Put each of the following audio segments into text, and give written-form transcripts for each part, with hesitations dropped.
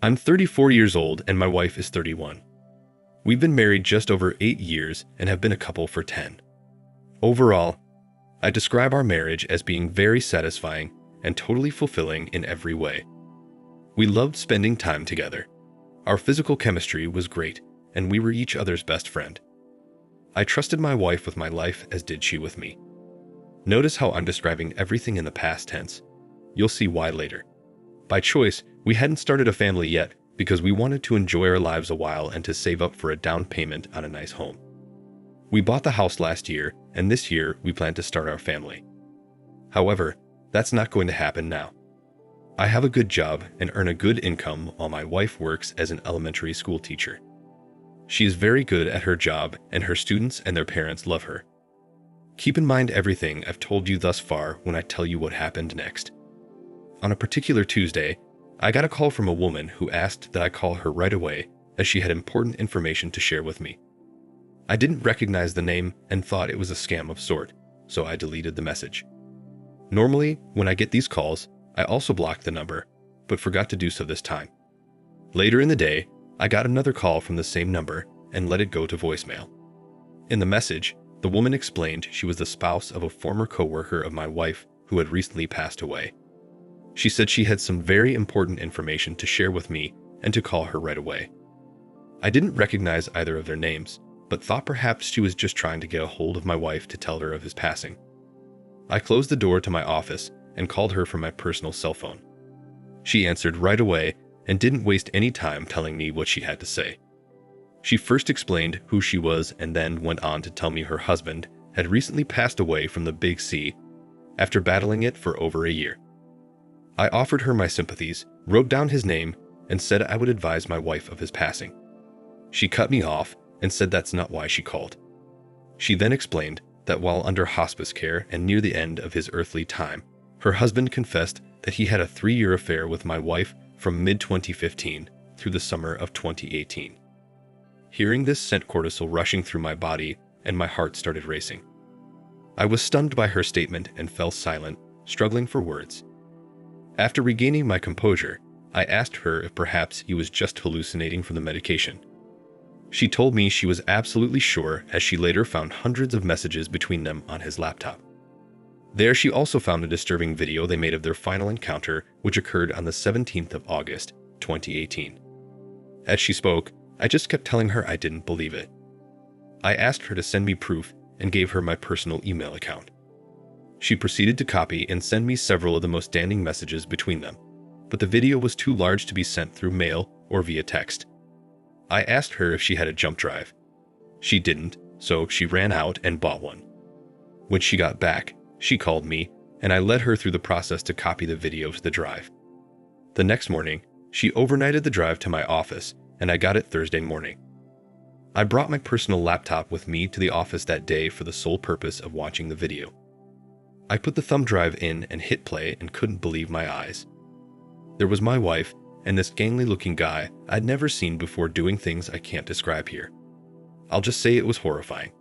I'm 34 years old and my wife is 31. We've been married just over 8 years and have been a couple for 10. Overall, I describe our marriage as being very satisfying and totally fulfilling in every way. We loved spending time together. Our physical chemistry was great, and we were each other's best friend. I trusted my wife with my life as did she with me. Notice how I'm describing everything in the past tense. You'll see why later. By choice, we hadn't started a family yet because we wanted to enjoy our lives a while and to save up for a down payment on a nice home. We bought the house last year, and this year we plan to start our family. However, that's not going to happen now. I have a good job and earn a good income while my wife works as an elementary school teacher. She is very good at her job and her students and their parents love her. Keep in mind everything I've told you thus far when I tell you what happened next. On a particular Tuesday, I got a call from a woman who asked that I call her right away as she had important information to share with me. I didn't recognize the name and thought it was a scam of sort, so I deleted the message. Normally, when I get these calls, I also block the number, but forgot to do so this time. Later in the day, I got another call from the same number and let it go to voicemail. In the message, the woman explained she was the spouse of a former coworker of my wife who had recently passed away. She said she had some very important information to share with me and to call her right away. I didn't recognize either of their names, but thought perhaps she was just trying to get a hold of my wife to tell her of his passing. I closed the door to my office and called her from my personal cell phone. She answered right away and didn't waste any time telling me what she had to say. She first explained who she was and then went on to tell me her husband had recently passed away from the Big C after battling it for over a year. I offered her my sympathies, wrote down his name, and said I would advise my wife of his passing. She cut me off and said that's not why she called. She then explained that while under hospice care and near the end of his earthly time, her husband confessed that he had a 3-year affair with my wife from mid-2015 through the summer of 2018. Hearing this sent cortisol rushing through my body and my heart started racing. I was stunned by her statement and fell silent, struggling for words. After regaining my composure, I asked her if perhaps he was just hallucinating from the medication. She told me she was absolutely sure, as she later found hundreds of messages between them on his laptop. There she also found a disturbing video they made of their final encounter, which occurred on the 17th of August, 2018. As she spoke, I just kept telling her I didn't believe it. I asked her to send me proof and gave her my personal email account. She proceeded to copy and send me several of the most damning messages between them, but the video was too large to be sent through mail or via text. I asked her if she had a jump drive. She didn't, so she ran out and bought one. When she got back, she called me, and I led her through the process to copy the video to the drive. The next morning, she overnighted the drive to my office, and I got it Thursday morning. I brought my personal laptop with me to the office that day for the sole purpose of watching the video. I put the thumb drive in and hit play and couldn't believe my eyes. There was my wife and this gangly-looking guy I'd never seen before doing things I can't describe here. I'll just say it was horrifying.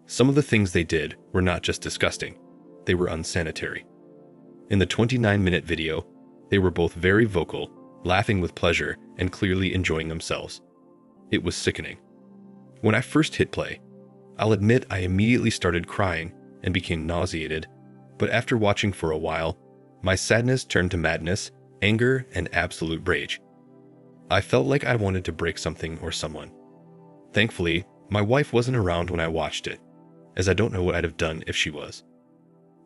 Some of the things they did were not just disgusting, they were unsanitary. In the 29-minute video, they were both very vocal, laughing with pleasure and clearly enjoying themselves. It was sickening. When I first hit play, I'll admit I immediately started crying and became nauseated, but after watching for a while, my sadness turned to madness, anger, and absolute rage. I felt like I wanted to break something or someone. Thankfully, my wife wasn't around when I watched it, as I don't know what I'd have done if she was.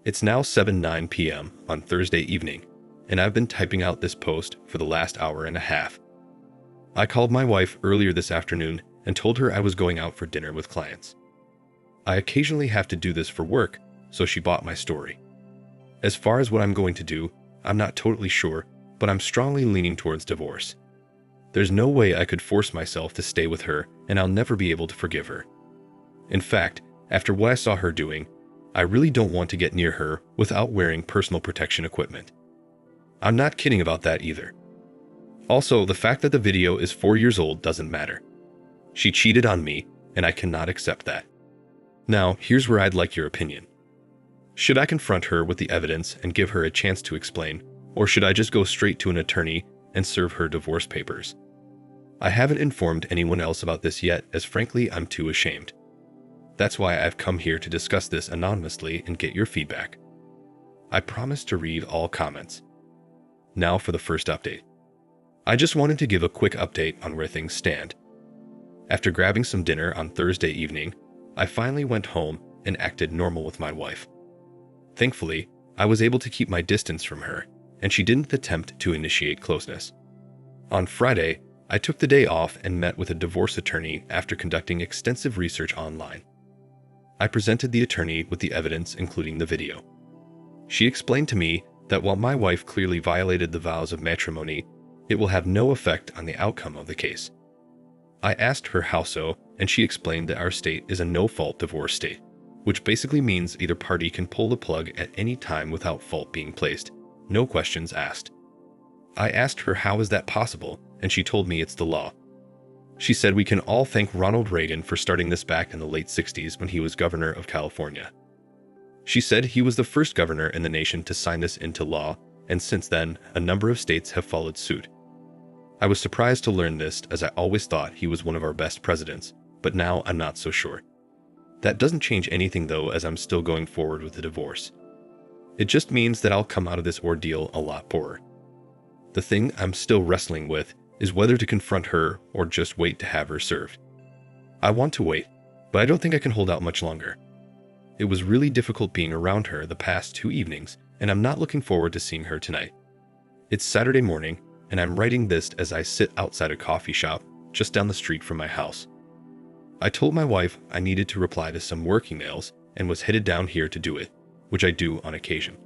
It's now 7:09 p.m. on Thursday evening, and I've been typing out this post for the last hour and a half. I called my wife earlier this afternoon and told her I was going out for dinner with clients. I occasionally have to do this for work, so she bought my story. As far as what I'm going to do, I'm not totally sure, but I'm strongly leaning towards divorce. There's no way I could force myself to stay with her, and I'll never be able to forgive her. In fact, after what I saw her doing, I really don't want to get near her without wearing personal protection equipment. I'm not kidding about that either. Also, the fact that the video is 4 years old doesn't matter. She cheated on me, and I cannot accept that. Now, here's where I'd like your opinion. Should I confront her with the evidence and give her a chance to explain, or should I just go straight to an attorney and serve her divorce papers. I haven't informed anyone else about this yet, as frankly I'm too ashamed. That's why I've come here to discuss this anonymously and get your feedback. I promise to read all comments. Now for the first update. I just wanted to give a quick update on where things stand. After grabbing some dinner on Thursday evening, I finally went home and acted normal with my wife. Thankfully, I was able to keep my distance from her, and she didn't attempt to initiate closeness. On Friday, I took the day off and met with a divorce attorney after conducting extensive research online. I presented the attorney with the evidence, including the video. She explained to me that while my wife clearly violated the vows of matrimony, it will have no effect on the outcome of the case. I asked her how so, and she explained that our state is a no-fault divorce state, which basically means either party can pull the plug at any time without fault being placed, no questions asked. I asked her how is that possible, and she told me it's the law. She said we can all thank Ronald Reagan for starting this back in the late 60s when he was governor of California. She said he was the first governor in the nation to sign this into law, and since then, a number of states have followed suit. I was surprised to learn this, as I always thought he was one of our best presidents, but now I'm not so sure. That doesn't change anything though, as I'm still going forward with the divorce. It just means that I'll come out of this ordeal a lot poorer. The thing I'm still wrestling with is whether to confront her or just wait to have her served. I want to wait, but I don't think I can hold out much longer. It was really difficult being around her the past 2 evenings, and I'm not looking forward to seeing her tonight. It's Saturday morning, and I'm writing this as I sit outside a coffee shop just down the street from my house. I told my wife I needed to reply to some work emails and was headed down here to do it, which I do on occasion.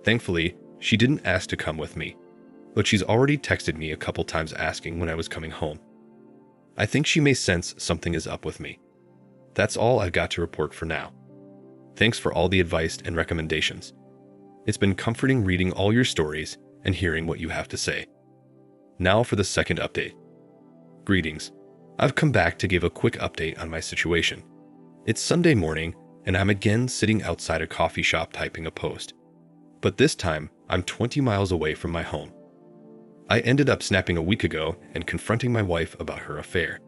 Thankfully, she didn't ask to come with me, but she's already texted me a couple times asking when I was coming home. I think she may sense something is up with me. That's all I've got to report for now. Thanks for all the advice and recommendations. It's been comforting reading all your stories and hearing what you have to say. Now for the second update. Greetings. I've come back to give a quick update on my situation. It's Sunday morning, and I'm again sitting outside a coffee shop typing a post. But this time, I'm 20 miles away from my home. I ended up snapping a week ago and confronting my wife about her affair.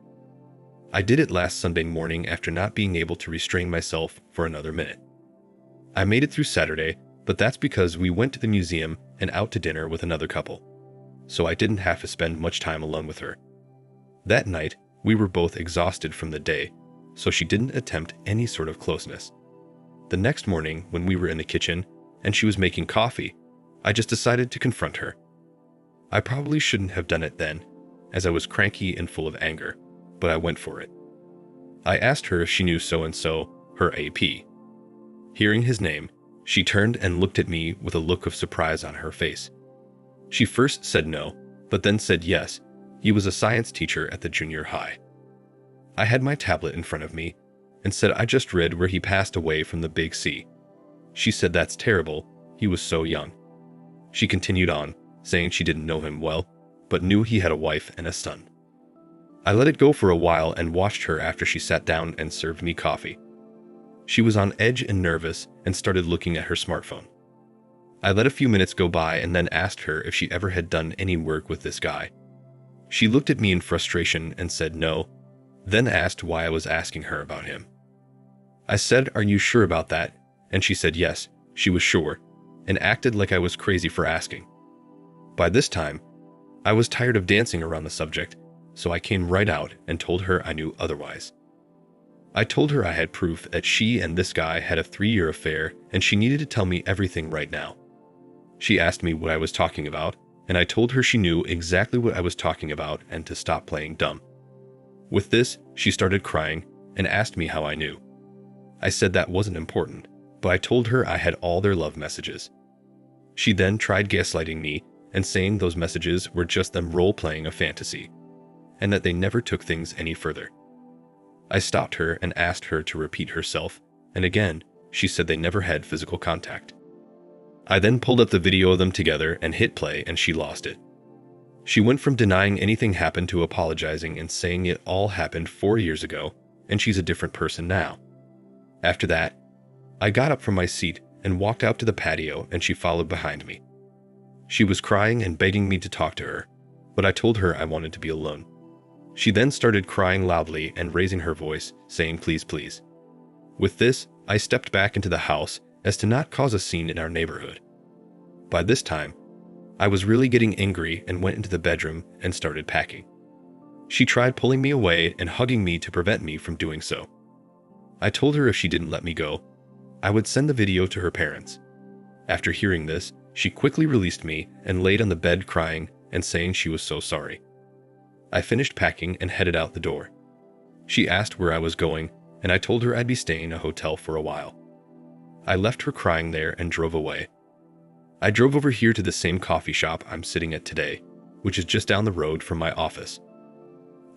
I did it last Sunday morning after not being able to restrain myself for another minute. I made it through Saturday, but that's because we went to the museum and out to dinner with another couple, so I didn't have to spend much time alone with her. That night, we were both exhausted from the day, so she didn't attempt any sort of closeness. The next morning, when we were in the kitchen and she was making coffee, I just decided to confront her. I probably shouldn't have done it then, as I was cranky and full of anger, but I went for it. I asked her if she knew so-and-so, her AP. Hearing his name, she turned and looked at me with a look of surprise on her face. She first said no, but then said yes, he was a science teacher at the junior high. I had my tablet in front of me and said I just read where he passed away from the Big C. She said that's terrible, he was so young. She continued on, saying she didn't know him well, but knew he had a wife and a son. I let it go for a while and watched her after she sat down and served me coffee. She was on edge and nervous and started looking at her smartphone. I let a few minutes go by and then asked her if she ever had done any work with this guy. She looked at me in frustration and said no, then asked why I was asking her about him. I said, "Are you sure about that?" And she said yes, she was sure, and acted like I was crazy for asking. By this time, I was tired of dancing around the subject, so I came right out and told her I knew otherwise. I told her I had proof that she and this guy had a 3-year affair and she needed to tell me everything right now. She asked me what I was talking about, and I told her she knew exactly what I was talking about and to stop playing dumb. With this, she started crying and asked me how I knew. I said that wasn't important, but I told her I had all their love messages. She then tried gaslighting me and saying those messages were just them role-playing a fantasy, and that they never took things any further. I stopped her and asked her to repeat herself, and again, she said they never had physical contact. I then pulled up the video of them together and hit play, and she lost it. She went from denying anything happened to apologizing and saying it all happened 4 years ago, and she's a different person now. After that, I got up from my seat and walked out to the patio, and she followed behind me. She was crying and begging me to talk to her, but I told her I wanted to be alone. She then started crying loudly and raising her voice, saying please, please. With this, I stepped back into the house as to not cause a scene in our neighborhood. By this time, I was really getting angry and went into the bedroom and started packing. She tried pulling me away and hugging me to prevent me from doing so. I told her if she didn't let me go, I would send the video to her parents. After hearing this, she quickly released me and laid on the bed crying and saying she was so sorry. I finished packing and headed out the door. She asked where I was going, and I told her I'd be staying in a hotel for a while. I left her crying there and drove away. I drove over here to the same coffee shop I'm sitting at today, which is just down the road from my office.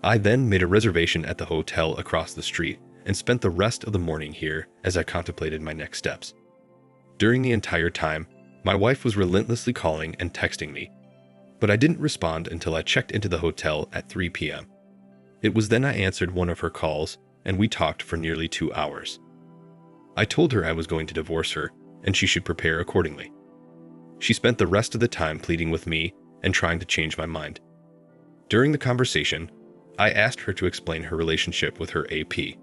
I then made a reservation at the hotel across the street and spent the rest of the morning here as I contemplated my next steps. During the entire time, my wife was relentlessly calling and texting me, but I didn't respond until I checked into the hotel at 3 p.m. It was then I answered one of her calls, and we talked for nearly 2 hours. I told her I was going to divorce her, and she should prepare accordingly. She spent the rest of the time pleading with me and trying to change my mind. During the conversation, I asked her to explain her relationship with her AP.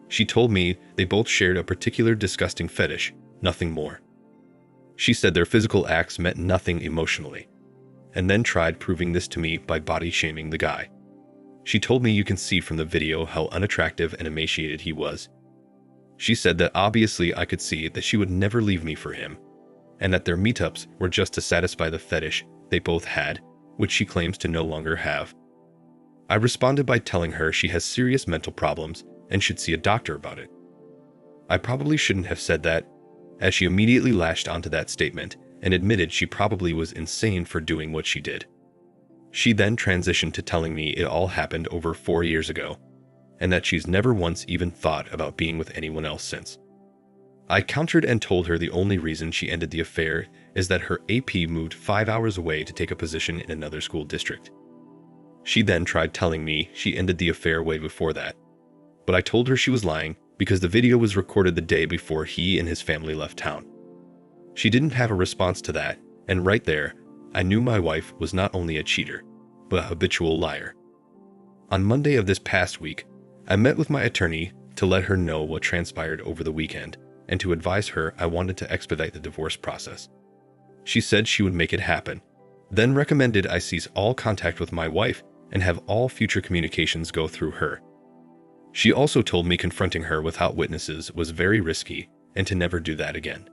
She told me they both shared a particular disgusting fetish, nothing more. She said their physical acts meant nothing emotionally, and then tried proving this to me by body shaming the guy. She told me you can see from the video how unattractive and emaciated he was. She said that obviously I could see that she would never leave me for him, and that their meetups were just to satisfy the fetish they both had, which she claims to no longer have. I responded by telling her she has serious mental problems and should see a doctor about it. I probably shouldn't have said that, as she immediately lashed onto that statement and admitted she probably was insane for doing what she did. She then transitioned to telling me it all happened over 4 years ago, and that she's never once even thought about being with anyone else since. I countered and told her the only reason she ended the affair is that her AP moved 5 hours away to take a position in another school district. She then tried telling me she ended the affair way before that, but I told her she was lying because the video was recorded the day before he and his family left town. She didn't have a response to that, and right there, I knew my wife was not only a cheater, but a habitual liar. On Monday of this past week, I met with my attorney to let her know what transpired over the weekend and to advise her I wanted to expedite the divorce process. She said she would make it happen, then recommended I cease all contact with my wife and have all future communications go through her. She also told me confronting her without witnesses was very risky and to never do that again.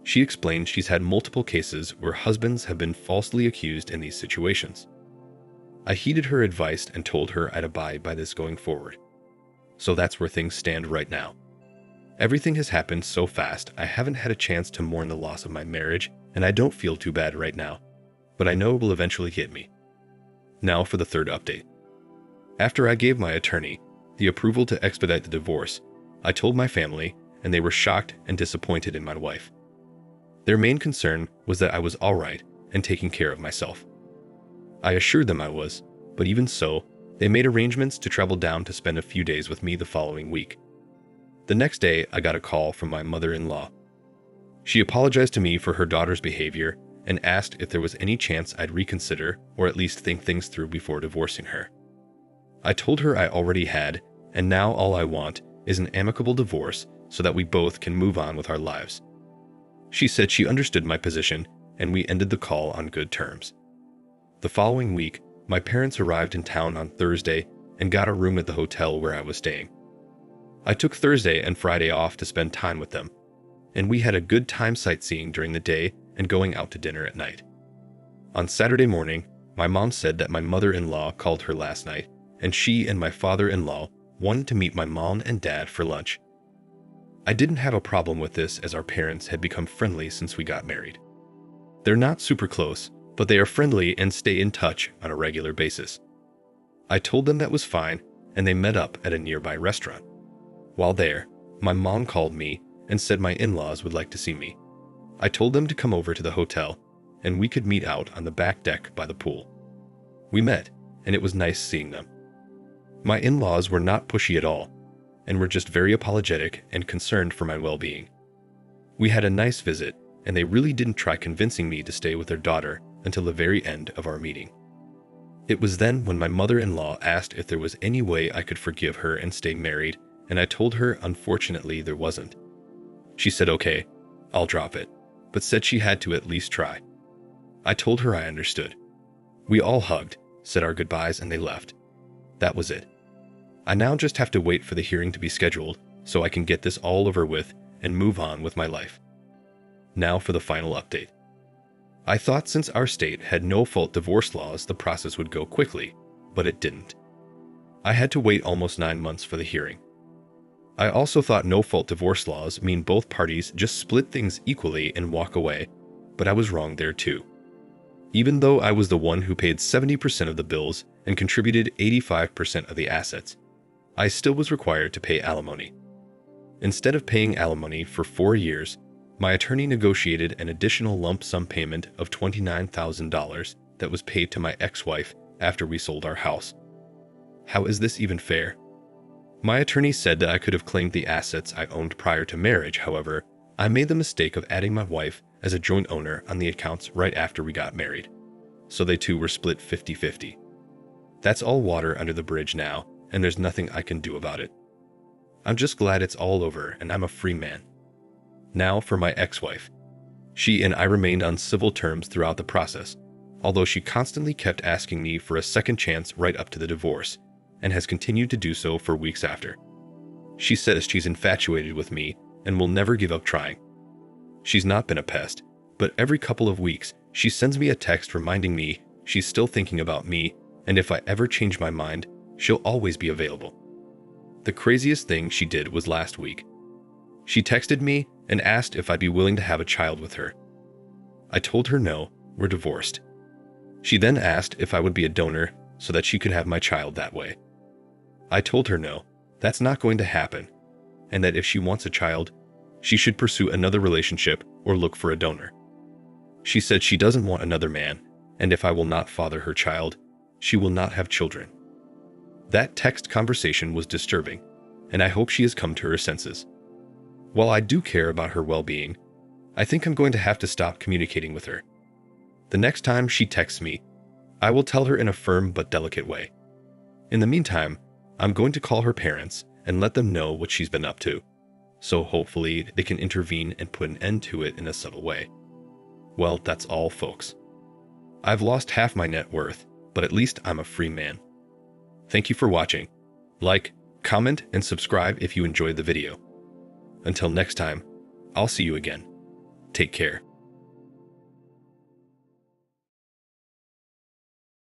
She explained she's had multiple cases where husbands have been falsely accused in these situations. I heeded her advice and told her I'd abide by this going forward. So that's where things stand right now. Everything has happened so fast I haven't had a chance to mourn the loss of my marriage, and I don't feel too bad right now, but I know it will eventually hit me. Now for the third update. After I gave my attorney the approval to expedite the divorce, I told my family, and they were shocked and disappointed in my wife. Their main concern was that I was all right and taking care of myself. I assured them I was, but even so, they made arrangements to travel down to spend a few days with me the following week. The next day, I got a call from my mother-in-law. She apologized to me for her daughter's behavior and asked if there was any chance I'd reconsider or at least think things through before divorcing her. I told her I already had, and now all I want is an amicable divorce so that we both can move on with our lives. She said she understood my position, and we ended the call on good terms. The following week, my parents arrived in town on Thursday and got a room at the hotel where I was staying. I took Thursday and Friday off to spend time with them, and we had a good time sightseeing during the day and going out to dinner at night. On Saturday morning, my mom said that my mother-in-law called her last night, and she and my father-in-law wanted to meet my mom and dad for lunch. I didn't have a problem with this as our parents had become friendly since we got married. They're not super close, but they are friendly and stay in touch on a regular basis. I told them that was fine, and they met up at a nearby restaurant. While there, my mom called me and said my in-laws would like to see me. I told them to come over to the hotel, and we could meet out on the back deck by the pool. We met, and it was nice seeing them. My in-laws were not pushy at all, and were just very apologetic and concerned for my well-being. We had a nice visit, and they really didn't try convincing me to stay with their daughter until the very end of our meeting. It was then when my mother-in-law asked if there was any way I could forgive her and stay married, and I told her unfortunately there wasn't. She said okay, I'll drop it, but said she had to at least try. I told her I understood. We all hugged, said our goodbyes, and they left. That was it. I now just have to wait for the hearing to be scheduled so I can get this all over with and move on with my life. Now for the final update. I thought since our state had no-fault divorce laws, the process would go quickly, but it didn't. I had to wait almost 9 months for the hearing. I also thought no-fault divorce laws mean both parties just split things equally and walk away, but I was wrong there too. Even though I was the one who paid 70% of the bills and contributed 85% of the assets, I still was required to pay alimony. Instead of paying alimony for 4 years, my attorney negotiated an additional lump sum payment of $29,000 that was paid to my ex-wife after we sold our house. How is this even fair? My attorney said that I could have claimed the assets I owned prior to marriage. However, I made the mistake of adding my wife as a joint owner on the accounts right after we got married, so they too were split 50-50. That's all water under the bridge now, and there's nothing I can do about it. I'm just glad it's all over and I'm a free man. Now for my ex-wife. She and I remained on civil terms throughout the process, although she constantly kept asking me for a second chance right up to the divorce, and has continued to do so for weeks after. She says she's infatuated with me and will never give up trying. She's not been a pest, but every couple of weeks she sends me a text reminding me she's still thinking about me, and if I ever change my mind, she'll always be available. The craziest thing she did was last week. She texted me and asked if I'd be willing to have a child with her. I told her no, we're divorced. She then asked if I would be a donor so that she could have my child that way. I told her no, that's not going to happen, and that if she wants a child, she should pursue another relationship or look for a donor. She said she doesn't want another man, and if I will not father her child, she will not have children. That text conversation was disturbing, and I hope she has come to her senses. While I do care about her well-being, I think I'm going to have to stop communicating with her. The next time she texts me, I will tell her in a firm but delicate way. In the meantime, I'm going to call her parents and let them know what she's been up to, so hopefully they can intervene and put an end to it in a subtle way. Well, that's all, folks. I've lost half my net worth, but at least I'm a free man. Thank you for watching. Like, comment, and subscribe if you enjoyed the video. Until next time, I'll see you again. Take care.